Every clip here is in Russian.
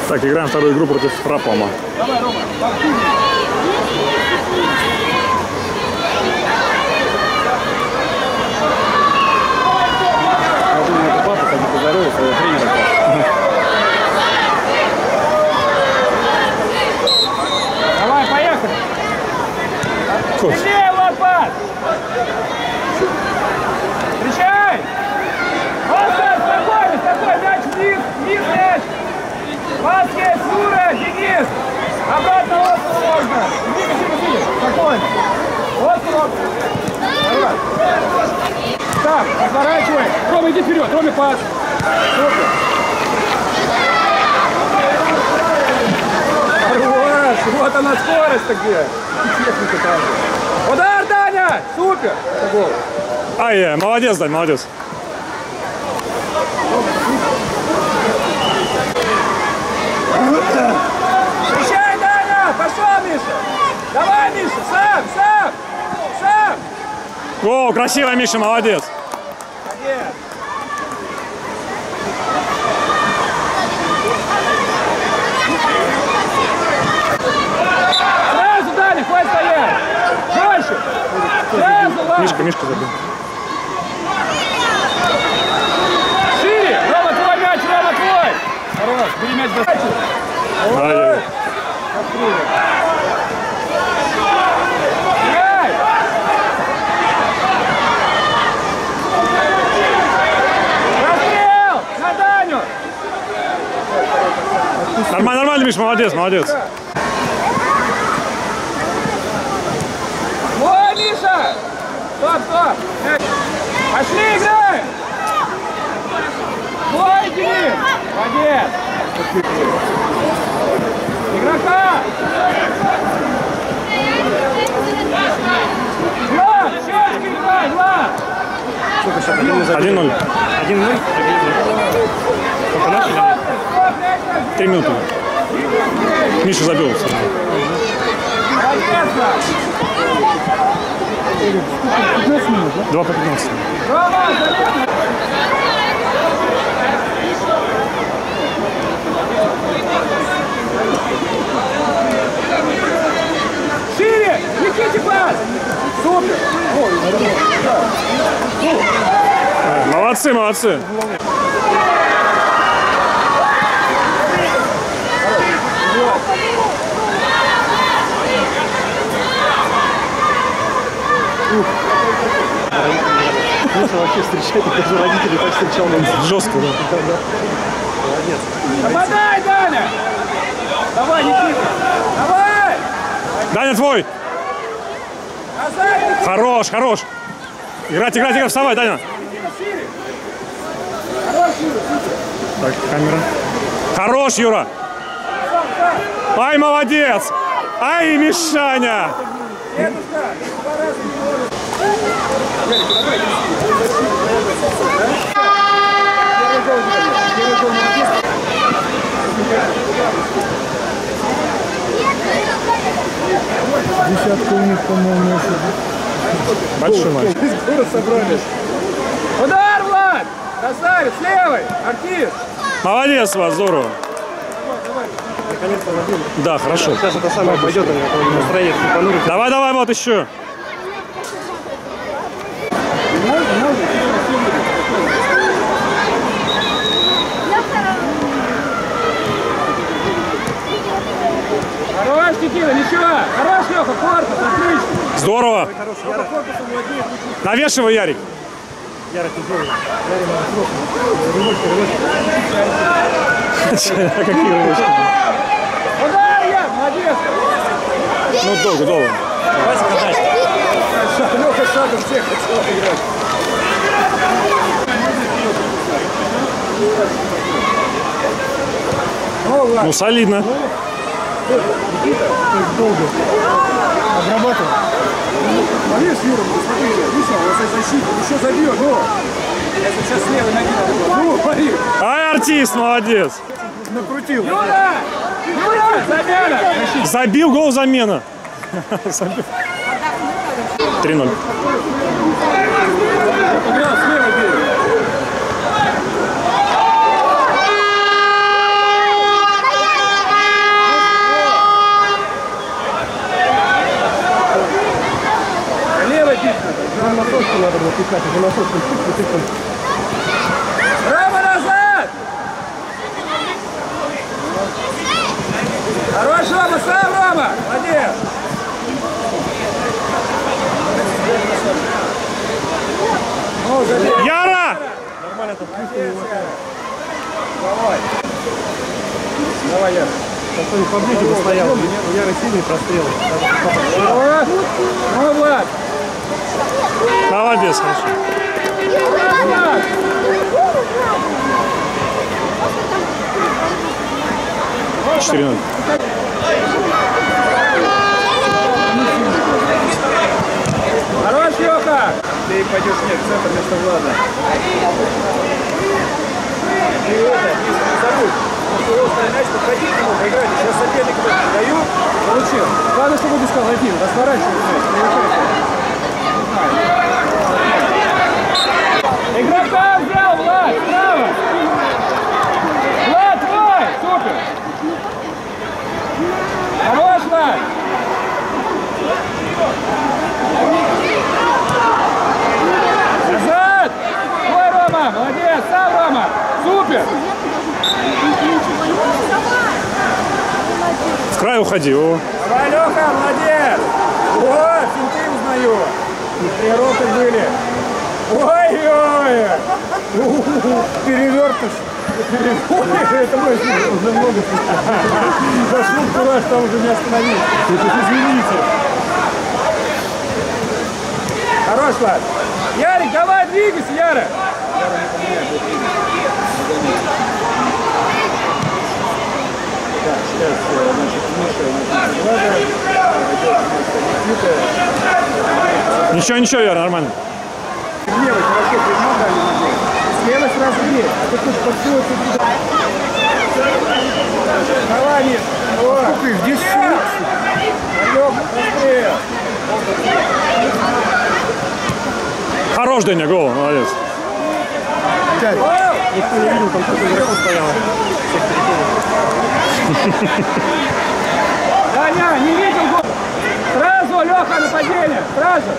Так, играем вторую игру против Рапома. Давай, Рома. Я думаю, это папа, как бы поздоровался, своего тренера. Давай, поехали. Сильнее, лопат! Встречай! Просто спокойно, спокойно, мяч вниз, вниз мяч! Пас есть, Юра, Денис! Обратно Оскар можно! Двигай, спокойно! Оскар! Давай! Так, разворачивай! Рома, иди вперед, Роме пас! Супер! Хорош! Вот она скорость-то где! Техника там же! Удар, Даня! Супер! Это гол! Ай, молодец, Дань, молодец. Встречай, Даня! Пошел, Миша! Давай, Миша! Сам! Сам! Сам! О, красиво, Миша, молодец. Молодец! Сразу, Даня, хватит стоять! Дальше! Сразу, ладно! Мишка забил. Шире! Рома, твой мяч! Рома, твой! Хорош! Бери мяч, бросайте! Молодец. Расстрел! На Даню! Нормально, нормально, Миш, молодец, молодец. Ой, Миша! Стоп, стоп! Пошли, играем! Ой, Денис! Молодец! Игрока! Влад, щечки играй, Влад! 1-0. 1-0. 3 минуты. Миша забил. Молодец! 2 по 15. Рома, залез! Шире! Никите пас! Супер! Молодцы, молодцы. Если вообще встречать, даже родители так встречал. Жестко, да. Молодец. Нападай, Даня! Давай, Никита! Давай! Даня твой. Назад, Никита! Хорош, хорош. Играть, играть, играть, вставай, Даня. Шире! Хорош, Юра! Так, камера. Хорош, Юра. Ай, молодец. Ай, Мишаня. Дедушка, 2 раза не можешь. Десятка у них, по-моему, Большой матч. скоро собрались. Удар, Влад! Красавец, левый! Артист! Молодец, вас, здорово. Наконец-то забили. Да, хорошо. Сейчас это самое пойдет, настроение понурится. Давай, давай, вот еще. Хорош, Никита, ничего! Хорош, Леха, корпус, отлично! Здорово. Навешивай, Ярик. Яра тяжелый. Яре надо срочно. Какие рыбочки? Удар, я! Молодец! Ну, долго, долго. Давайте катать. Леха шагом всех хотел играть. Ну, солидно. Никита, долго. Обрабатывай. Смотришь, Юра, смотри, видишь, он защитник, еще забьет, ну. Я сейчас с левой ноги надо. Ну, смотри. Ай, артист, молодец. Накрутил. Юра! Юра! Замена! Забил, гол, замена. 3-0. Играл с левой берег. Рома, назад! Хорош, Рома, сам, Рома! Молодец! Ну, забей. Яра! Нормально там Давай. Давай, Яра. кто-нибудь поближе бы стоял. У Яры сильный прострел. Вот. Ну, Влад. Молодец, хорошо. Влад. 4-0. Хорош, Лёха! Ты пойдешь нет, в центр вместо Влада. Ты это, не забудь. Если острый мяч, подходи к нему, поиграйте. Сейчас соперник дают, получил. Главное, чтобы ты сказал, один, разворачивай мяч. Игрока взял, Влад, справа! Влад, твой! Супер! Хорош, Влад! Назад! Твой, Рома! Молодец! Сам, Рома! Супер! В край уходи. О. Давай, Леха, молодец! О, финты узнаю! Тренировки были. Ой-ой! Перевертыш! Это мой уже много зашел кураж, там уже не остановился. Извините. Хорош, Влад. Ярик, давай, двигайся, Яра. Так, сейчас, значит, Ничего, ничего, Яра, нормально. левый хорошо принимал дальний ногой. Слева сразу бей. А ты тут подсылаться. Давай, Миш. О, ты здесь Лёха, быстрее. Хорош, Деня, гол, молодец. Никто не видел, там кто-то вверху стоял. Даня, не видел гол. Сразу, Лёха, нападение. Сразу.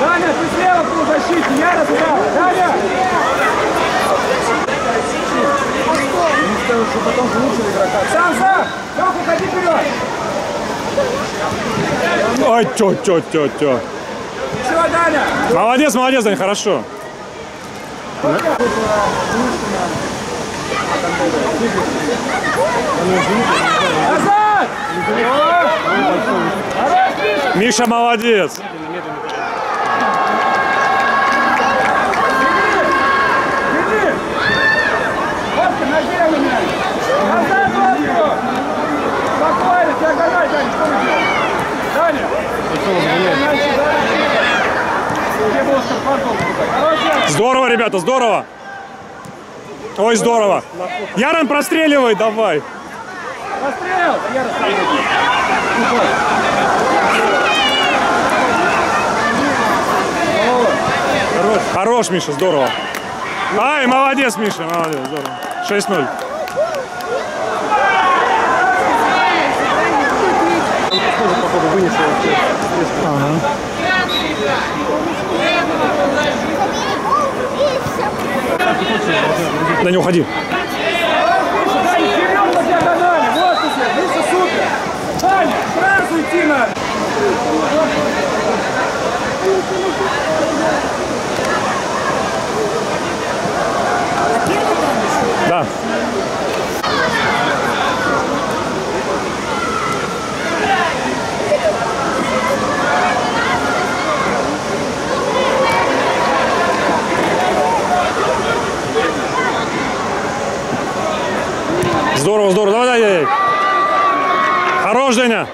Даня, ты слева в полузащите. Яра справа. Даня. Не скажу, что потом улучшили игрока. Сам. Лёха, ходи вперед. Ой, тё. Все, Даня. Молодец, молодец, Дань, хорошо. Назад. Миша, молодец. Иди. Оскар, нажми на меня. Назад, Оскар. Спокойно, тебя гонять, Даня. Что вы делаете? Даня. Где был Оскар Фантом? Хорошо. Здорово, ребята, здорово. Ой, здорово. Яран, простреливай, давай. Расстрел. Я расстреливаю. Хорош, Миша, здорово. Ай, молодец, Миша, молодец, здорово. 6-0. Тоже, походу, вынесли вообще. Да не уходи. Даня, вперед по диагонали. Вот ты, Миша, супер. Даня, сразу идти надо. Да. Здорово, здорово. Давай. Хорош, Деня.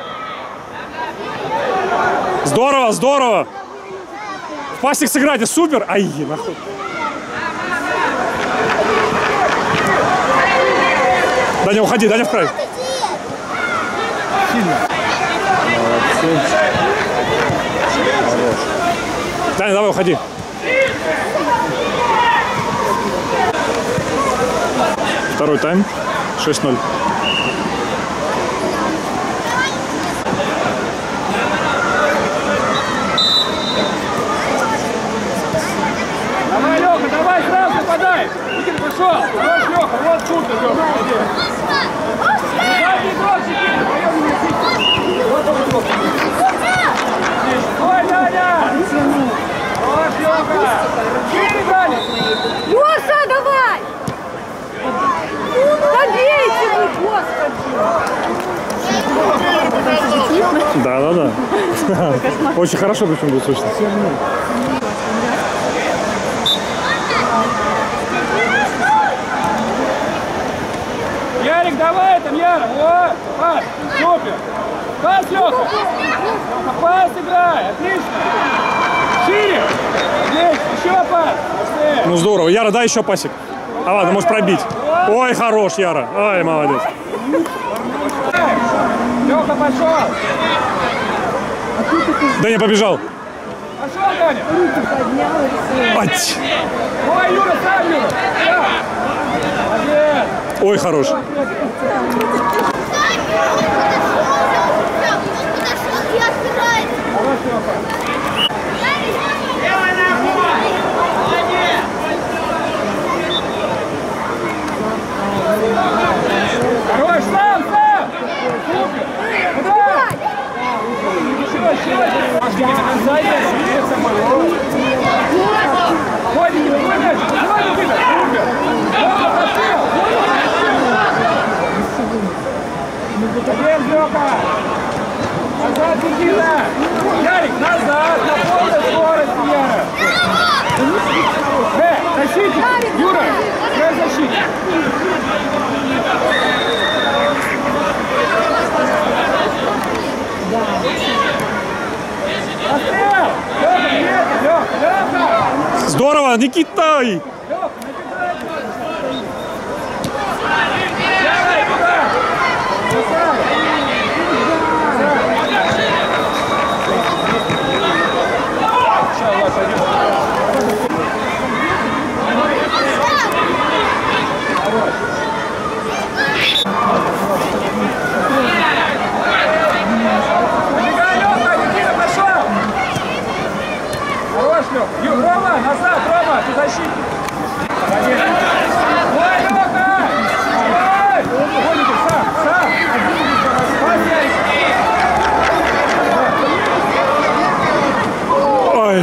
Здорово. В пасик сыграйте, супер. Ай, нахуй. Даня, уходи, Даня в край. Сильно. Даня, давай, уходи. Второй тайм. 6-0. пошел! Вот Леха, вот шутка, Леха, молодец! Задний крок, Никита, поем не несите! Вот он, Леха! Ой, Даня! Вот Леха! Шире, Даня! Леша, давай! Добейте вы, господи! Да. Очень хорошо, причем будет слышно. Ярик, давай там, Яра! Вот! Пас! Супер! Пас, Леха! Пас играй! Отлично! Шире! Здесь! Еще пас! Ну здорово. Яра, дай еще пасик. А ладно, можешь пробить. Ой, хорош, Яра. Ай, молодец. Леха, пошел! Даня побежал. Пошел, Даня! Ать. Ой, Юра, сам, Юра! Молодец! Ой, хорош. Хорош, сам! Супер! Куда? Еще! Машки до конца есть! Ходите, вы мяч! Давай, Никита! Супер! Леха, посыл! Молодец, Леха! Назад, Никита! Ярик, назад! На полной скорости, Яра! Защитник! Юра! Играй защитник! Пострел! Леха, Леха! Здорово, Никита! Леха, давай, куда? Рома, назад, Рома, ты защитник. Молодец. Ой, Леха! Ой! Ходите, сам! Ой.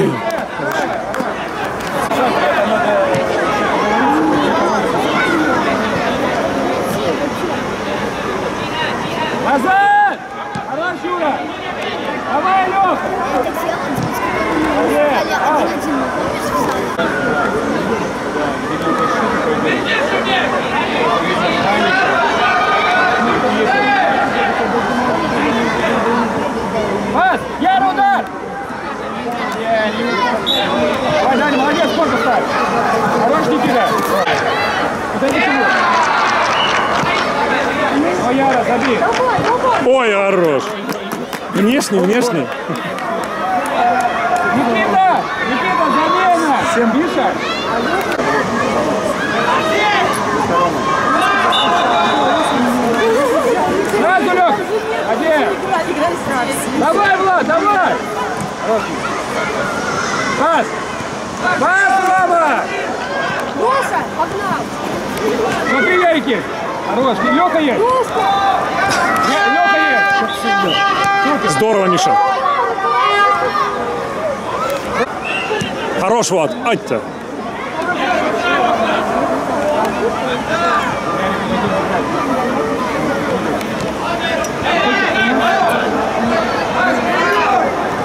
Назад! Хорош, Юра! Давай, Леха! Пас! Яра, удар! Давай, Даня, молодец, сколько ставь! Хорош, Никита! Подойди к нему! О, Яра, забей! Ой, хорош. Внешний. Никита! Никита, замена! Всем Биша! Сразу, Леха! Один! Давай, Влад, давай! Пас! Пас, Рома! Леша, погнал! Смотри, Ярики! Хорош, Леха есть! Леха есть! Здорово, Миша. Хорош, Влад. Ать-то.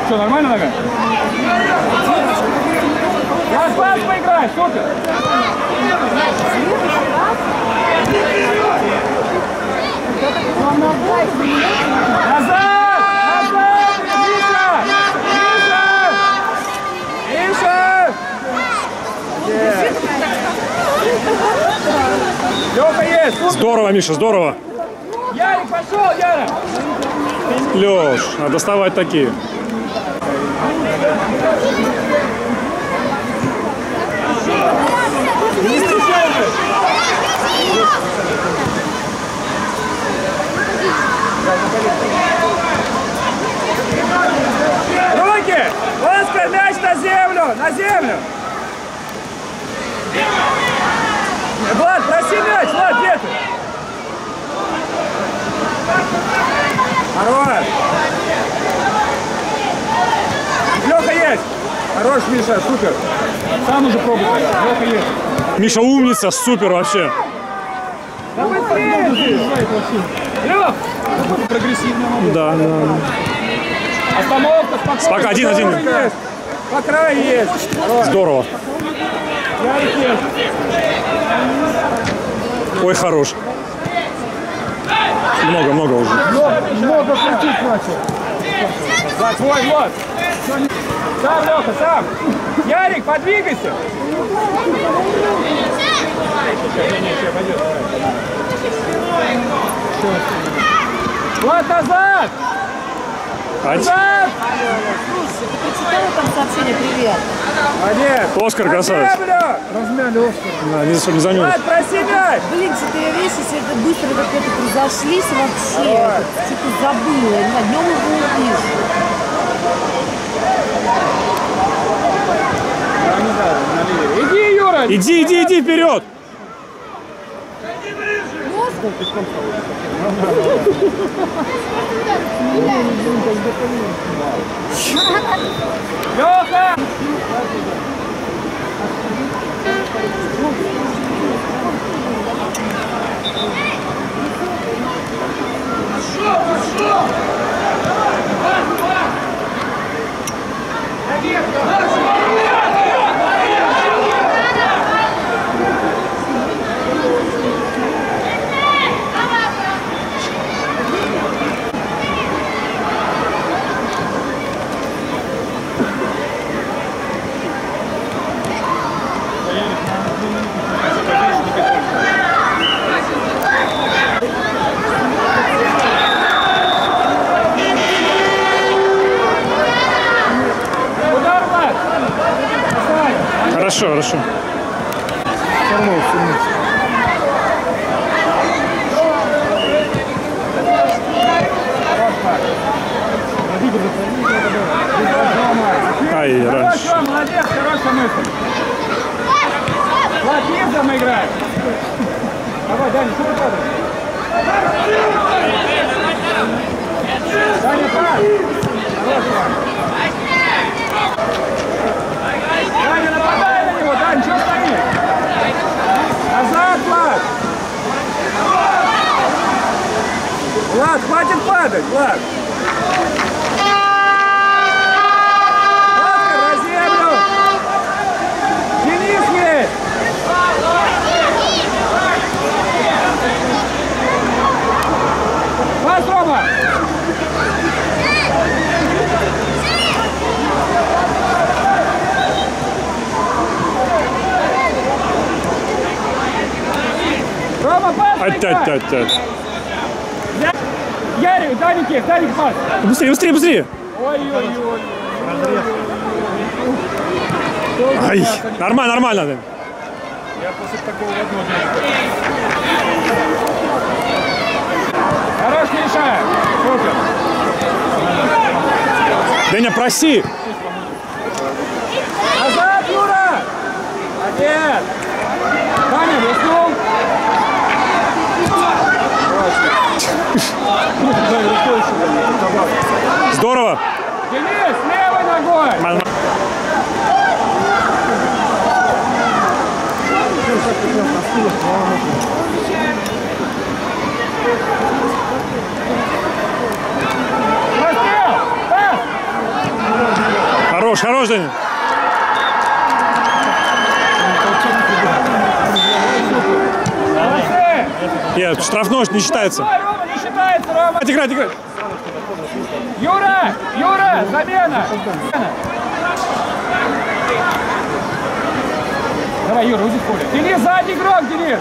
Что, нормально нога? Пас поиграй, супер! Назад! Леха есть! Супер. Здорово, Миша, здорово. Ярик, пошел, Яра! Леш, надо доставать такие. Не встречай же! Руки! Оскар, мяч на землю! На землю! Влад, проси мяч, Влад, где ты? Хорош! Леха есть! Хорош, Миша, супер! Сам уже пробуй, Леха есть! Миша умница, супер вообще. Да быстрее! Лех! Прогрессивно. Да, да. Остановка, спокойно. Пока, один. Есть. По краю есть. Хорош. Здорово. Ярик есть. Ой, хорош. Много уже. Много крутить начал. Да, твой, вот. Сам, Леха, сам. Ярик, подвигайся. Влад, назад! Назад! Слушай, ты прочитала там сообщение «Привет»? Молодец. Оскар красавец. Размяли Оскар. Да, не замерз. Влад, проси мяч! Блин, что-то я, видишь, если это быстро как-то разошлись вообще. Что-то забыла. Я не знаю, днем его увижу. Иди, Юра! Иди вперед! Леха! Хорошо. Ай, раньше. Хорошо, молодец, хорошая мысль. Влад, низом играй. Давай, Даня, что ты падаешь? Даня, пас. Хорош, Влад. Даня, нападай на него, Даня, что стоит? Назад, Влад. Влад, хватит падать, Влад. Пас, Рома! Рома, пас! Опять. Ярик, Даник, пас! Быстрее! Ой-ой-ой! Ай, нормально. Я после такого возможно. Хорош, Миша! Супер! Деня, проси! Назад, Юра! Молодец! Даня, блеснул! Здорово! Денис, левой ногой! Расстрел! Пас! Хорош, Деня! Молодцы! Нет, штрафной не считается. Ой, Рома, не считается, Рома! Играть! Юра, замена! Давай, Юра, уйди в поле. Денис, сзади игрок, Денис!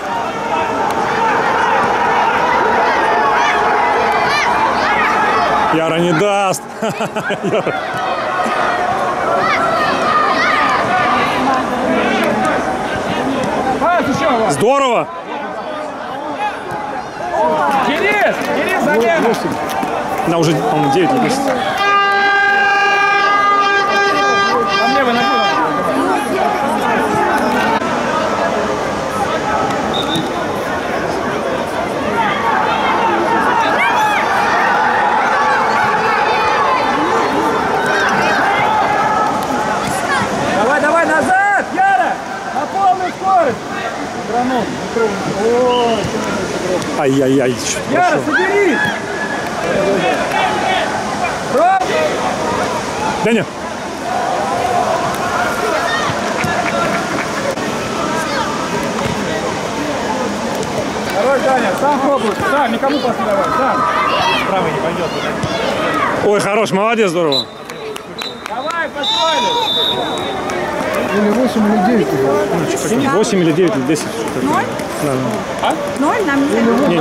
Яра не даст. Пас еще, Влад. Здорово! Денис, замена! На уже, по-моему, 9 не месяцев. Там левый ногой. Ай-яй-яй. Яра, соберись! Стоп! Даня. Хорош, Даня, сам пробуй, сам, никому пас не давай, сам. Справа не пойдет. Ой, хорош, молодец, здорово. Давай, построили. Или 8, или 9. 8 или 9 или 10. 0? Да. 0 нам не Не,